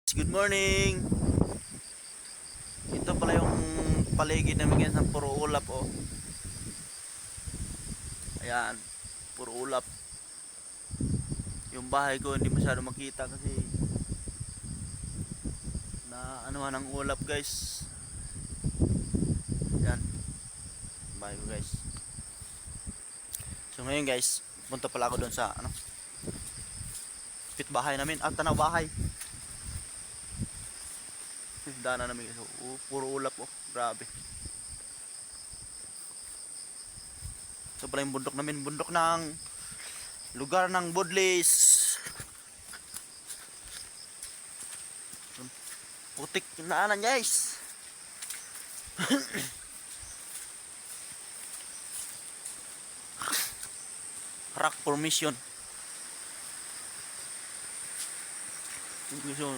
Good morning. Ito pala yung paligid namin guys ng puro ulap oh. Ayan, puro ulap. Yung bahay ko hindi masyado makita kasi na anuhan ng ulap guys. Ayan, bahay ko guys. So ngayon guys, punta pala ako doon sa pit bahay namin at tanaw bahay. Daanan namin guys. Puro ulap oh, grabe. Ito pala yung bundok namin, bundok ng lugar ng Budlis. Putik yung daanan guys. Rock formation.